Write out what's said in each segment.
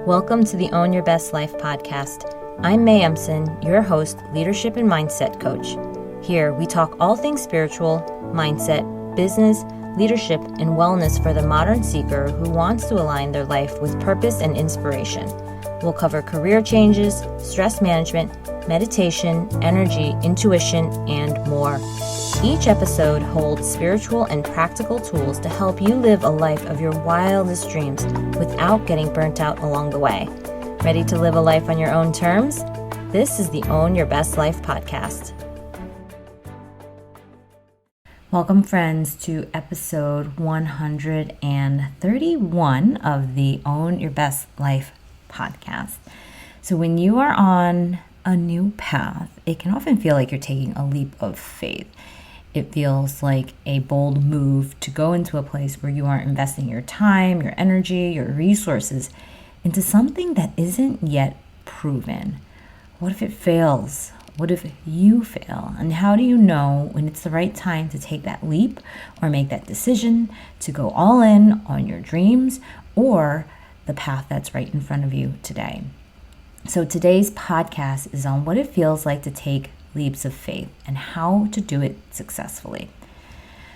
Welcome to the Own Your Best Life podcast. I'm May Emson, your host, leadership and mindset coach. Here, we talk all things spiritual, mindset, business, leadership, and wellness for the modern seeker who wants to align their life with purpose and inspiration. We'll cover career changes, stress management, meditation, energy, intuition, and more. Each episode holds spiritual and practical tools to help you live a life of your wildest dreams without getting burnt out along the way. Ready to live a life on your own terms? This is the Own Your Best Life podcast. Welcome, friends, to episode 131 of the Own Your Best Life podcast. So when you are on a new path, it can often feel like you're taking a leap of faith. It feels like a bold move to go into a place where you aren't investing your time, your energy, your resources into something that isn't yet proven. What if it fails? What if you fail? And how do you know when it's the right time to take that leap or make that decision to go all in on your dreams or the path that's right in front of you today? So today's podcast is on what it feels like to take leaps of faith and how to do it successfully.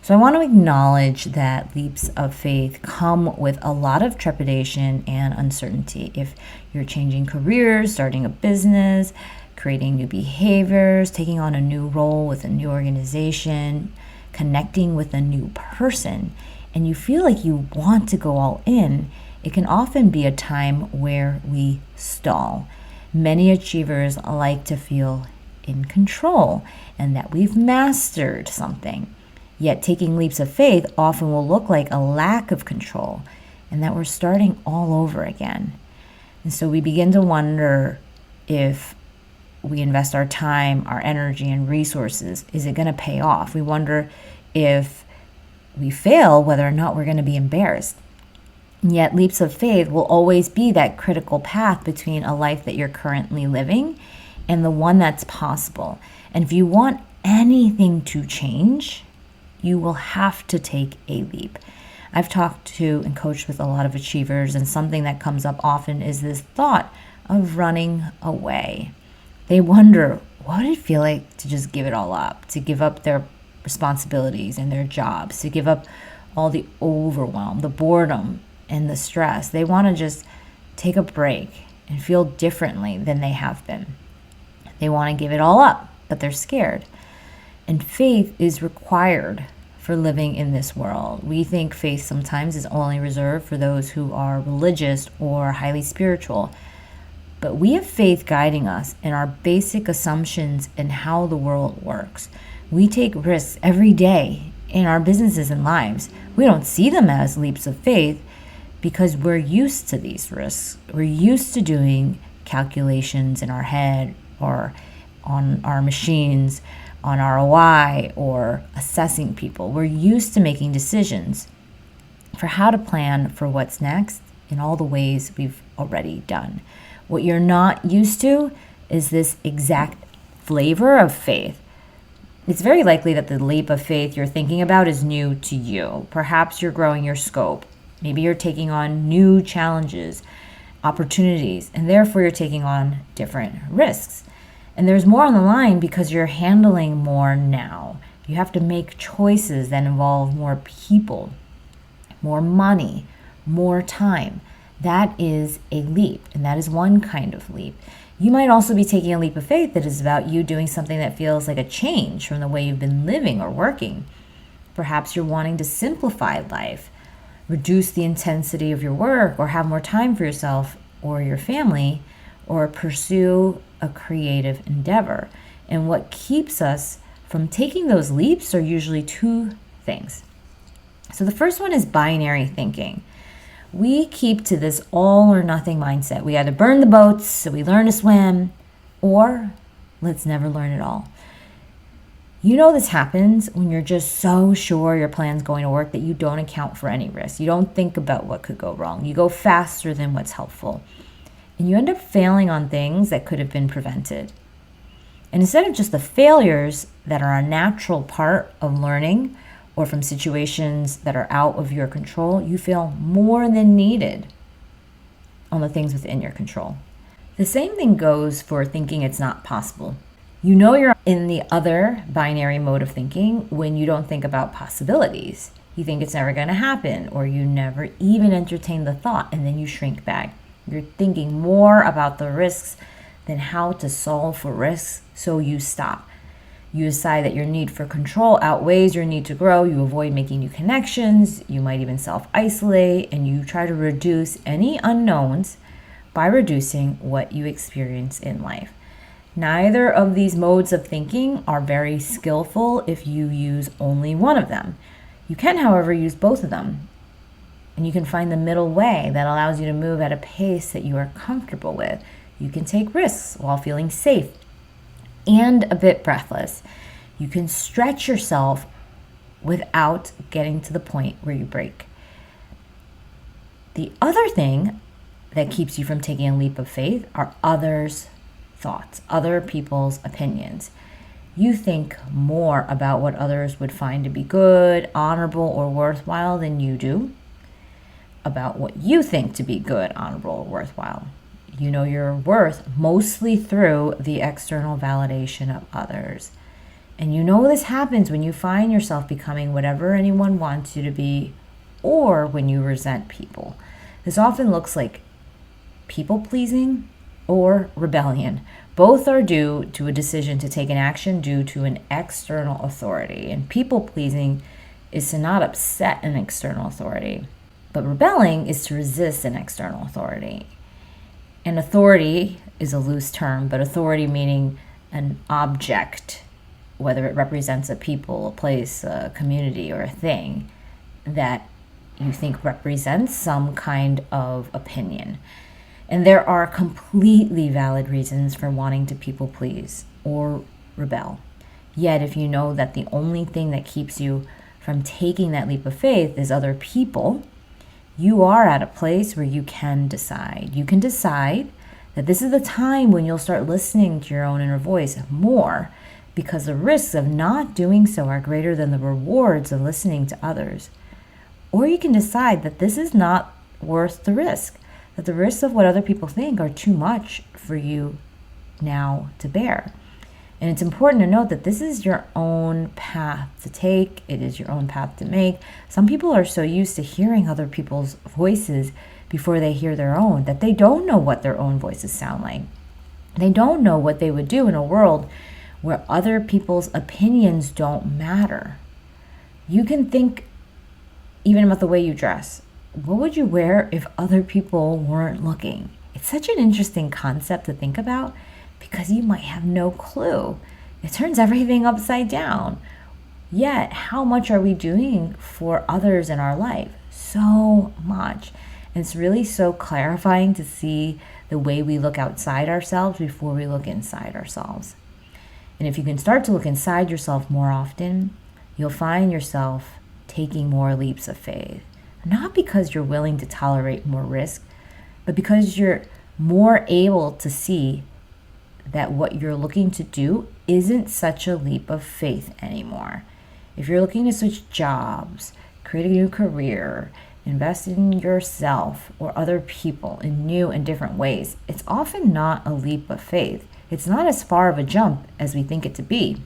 So I want to acknowledge that leaps of faith come with a lot of trepidation and uncertainty. If you're changing careers, starting a business, creating new behaviors, taking on a new role with a new organization, connecting with a new person, and you feel like you want to go all in, it can often be a time where we stall. Many achievers like to feel in control and that we've mastered something. Yet taking leaps of faith often will look like a lack of control and that we're starting all over again. And so we begin to wonder if we invest our time, our energy, and resources, is it going to pay off? We wonder if we fail, whether or not we're going to be embarrassed. And yet leaps of faith will always be that critical path between a life that you're currently living and the one that's possible. And if you want anything to change, you will have to take a leap. I've talked to and coached with a lot of achievers, and something that comes up often is this thought of running away. They wonder, what would it feel like to just give it all up, to give up their responsibilities and their jobs, to give up all the overwhelm, the boredom, and the stress. They want to just take a break and feel differently than they have been. They want to give it all up, but they're scared. And faith is required for living in this world. We think faith sometimes is only reserved for those who are religious or highly spiritual. But we have faith guiding us in our basic assumptions in how the world works. We take risks every day in our businesses and lives. We don't see them as leaps of faith because we're used to these risks. We're used to doing calculations in our head or on our machines, on ROI, or assessing people. We're used to making decisions for how to plan for what's next in all the ways we've already done. What you're not used to is this exact flavor of faith. It's very likely that the leap of faith you're thinking about is new to you. Perhaps you're growing your scope. Maybe you're taking on new challenges, opportunities, and therefore you're taking on different risks. And there's more on the line because you're handling more now. You have to make choices that involve more people, more money, more time. That is a leap, and that is one kind of leap. You might also be taking a leap of faith that is about you doing something that feels like a change from the way you've been living or working. Perhaps you're wanting to simplify life, reduce the intensity of your work, or have more time for yourself or your family, or pursue a creative endeavor. And what keeps us from taking those leaps are usually two things. So the first one is binary thinking. We keep to this all or nothing mindset. We either burn the boats, so we learn to swim, or let's never learn at all. You know this happens when you're just so sure your plan's going to work that you don't account for any risk. You don't think about what could go wrong. You go faster than what's helpful. And you end up failing on things that could have been prevented. And instead of just the failures that are a natural part of learning or from situations that are out of your control, you fail more than needed on the things within your control. The same thing goes for thinking it's not possible. You know you're in the other binary mode of thinking when you don't think about possibilities. You think it's never going to happen, or you never even entertain the thought, and then you shrink back. You're thinking more about the risks than how to solve for risks, so you stop. You decide that your need for control outweighs your need to grow. You avoid making new connections. You might even self-isolate, and you try to reduce any unknowns by reducing what you experience in life. Neither of these modes of thinking are very skillful if you use only one of them. You can, however, use both of them, and you can find the middle way that allows you to move at a pace that you are comfortable with. You can take risks while feeling safe and a bit breathless. You can stretch yourself without getting to the point where you break. The other thing that keeps you from taking a leap of faith are others' thoughts, other people's opinions. You think more about what others would find to be good, honorable, or worthwhile than you do about what you think to be good, honorable, or worthwhile. You know your worth mostly through the external validation of others. And you know this happens when you find yourself becoming whatever anyone wants you to be, or when you resent people. This often looks like people-pleasing or rebellion. Both are due to a decision to take an action due to an external authority. And people-pleasing is to not upset an external authority. But rebelling is to resist an external authority. And authority is a loose term, but authority meaning an object, whether it represents a people, a place, a community, or a thing that you think represents some kind of opinion. And there are completely valid reasons for wanting to people please or rebel. Yet if you know that the only thing that keeps you from taking that leap of faith is other people, you are at a place where you can decide. You can decide that this is the time when you'll start listening to your own inner voice more, because the risks of not doing so are greater than the rewards of listening to others. Or you can decide that this is not worth the risk, that the risks of what other people think are too much for you now to bear. And it's important to note that this is your own path to take. It is your own path to make. Some people are so used to hearing other people's voices before they hear their own that they don't know what their own voices sound like. They don't know what they would do in a world where other people's opinions don't matter. You can think even about the way you dress. What would you wear if other people weren't looking? It's such an interesting concept to think about because you might have no clue. It turns everything upside down. Yet, how much are we doing for others in our life? So much. And it's really so clarifying to see the way we look outside ourselves before we look inside ourselves. And if you can start to look inside yourself more often, you'll find yourself taking more leaps of faith. Not because you're willing to tolerate more risk, but because you're more able to see that what you're looking to do isn't such a leap of faith anymore. If you're looking to switch jobs, create a new career, invest in yourself or other people in new and different ways, it's often not a leap of faith. It's not as far of a jump as we think it to be.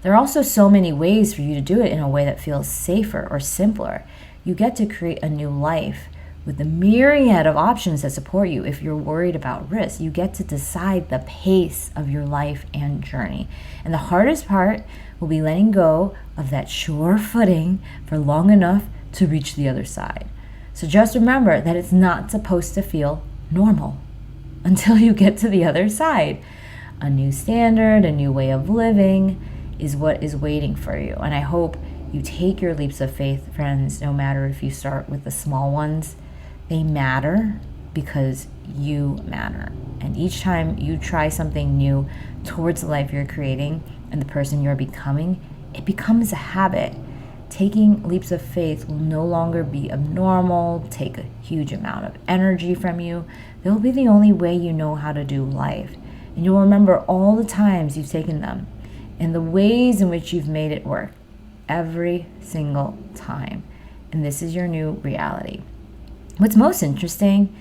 There are also so many ways for you to do it in a way that feels safer or simpler. You get to create a new life with the myriad of options that support you. If you're worried about risk, you get to decide the pace of your life and journey. And the hardest part will be letting go of that sure footing for long enough to reach the other side. So just remember that it's not supposed to feel normal until you get to the other side. A new standard, a new way of living is what is waiting for you. And I hope you take your leaps of faith, friends, no matter if you start with the small ones. They matter because you matter. And each time you try something new towards the life you're creating and the person you're becoming, it becomes a habit. Taking leaps of faith will no longer be abnormal, take a huge amount of energy from you. They'll be the only way you know how to do life. And you'll remember all the times you've taken them and the ways in which you've made it work every single time. And this is your new reality. What's most interesting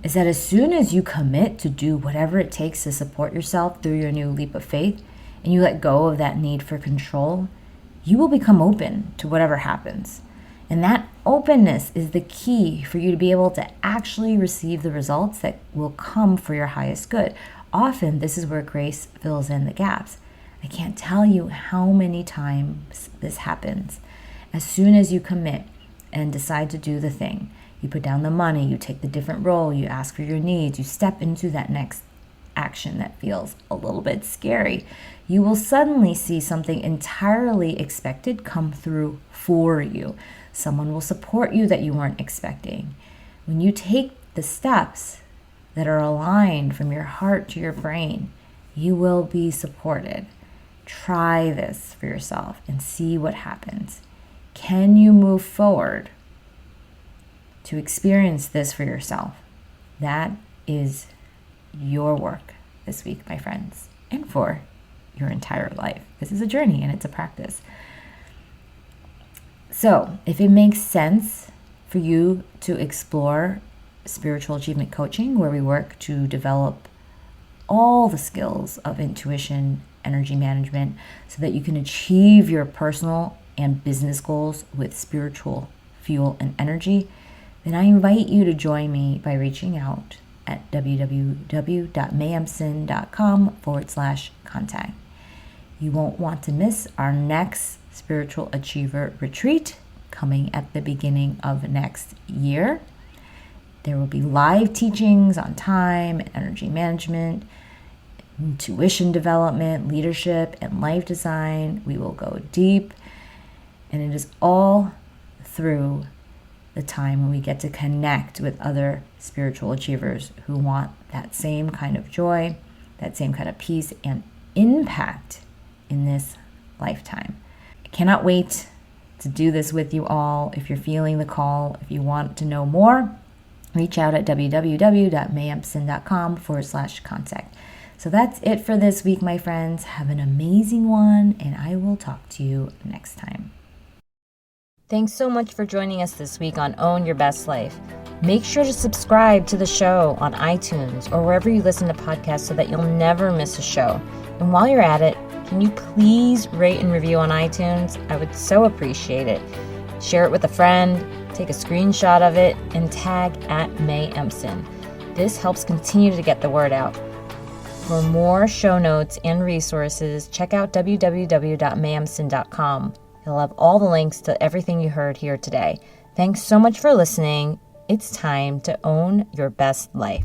is that as soon as you commit to do whatever it takes to support yourself through your new leap of faith, and you let go of that need for control, you will become open to whatever happens. And that openness is the key for you to be able to actually receive the results that will come for your highest good. Often, this is where grace fills in the gaps. I can't tell you how many times this happens. As soon as you commit and decide to do the thing, you put down the money, you take the different role, you ask for your needs, you step into that next action that feels a little bit scary, you will suddenly see something entirely expected come through for you. Someone will support you that you weren't expecting. When you take the steps that are aligned from your heart to your brain, you will be supported. Try this for yourself and see what happens. Can you move forward to experience this for yourself? That is your work this week, my friends, and for your entire life. This is a journey and it's a practice. So, if it makes sense for you to explore spiritual achievement coaching, where we work to develop all the skills of intuition, energy management, so that you can achieve your personal and business goals with spiritual fuel and energy, then I invite you to join me by reaching out at www.mayemson.com/contact. You won't want to miss our next Spiritual Achiever Retreat coming at the beginning of next year. There will be live teachings on time and energy management, intuition development, leadership, and life design. We will go deep, and it is all through the time when we get to connect with other spiritual achievers who want that same kind of joy, that same kind of peace and impact in this lifetime. I cannot wait to do this with you all. If you're feeling the call, if you want to know more, reach out at www.mayemson.com/contact. So that's it for this week, my friends. Have an amazing one, and I will talk to you next time. Thanks so much for joining us this week on Own Your Best Life. Make sure to subscribe to the show on iTunes or wherever you listen to podcasts so that you'll never miss a show. And while you're at it, can you please rate and review on iTunes? I would so appreciate it. Share it with a friend, take a screenshot of it, and tag @MayEmson. This helps continue to get the word out. For more show notes and resources, check out www.mayemson.com. You'll have all the links to everything you heard here today. Thanks so much for listening. It's time to own your best life.